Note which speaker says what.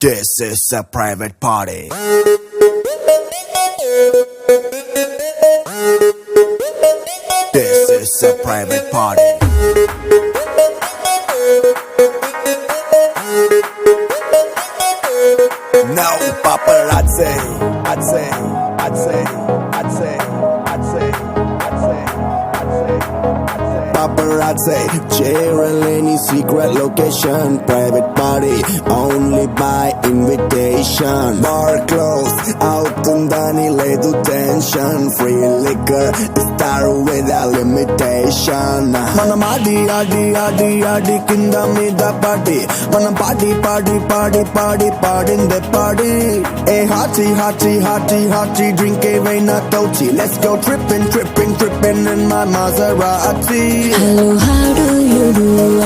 Speaker 1: This is a private party. This is a private party. No paparazzi. I'd say. Paparazzi, jail any secret location, private party, only by invitation. Bar closed, out undani ledu tension, free liquor, start without limitation. Manam adi kinda mida party, manam party in the party. Hey hearty, drink a veina tochi. Let's go trippin' in my Maserati.
Speaker 2: Hello, how do you do?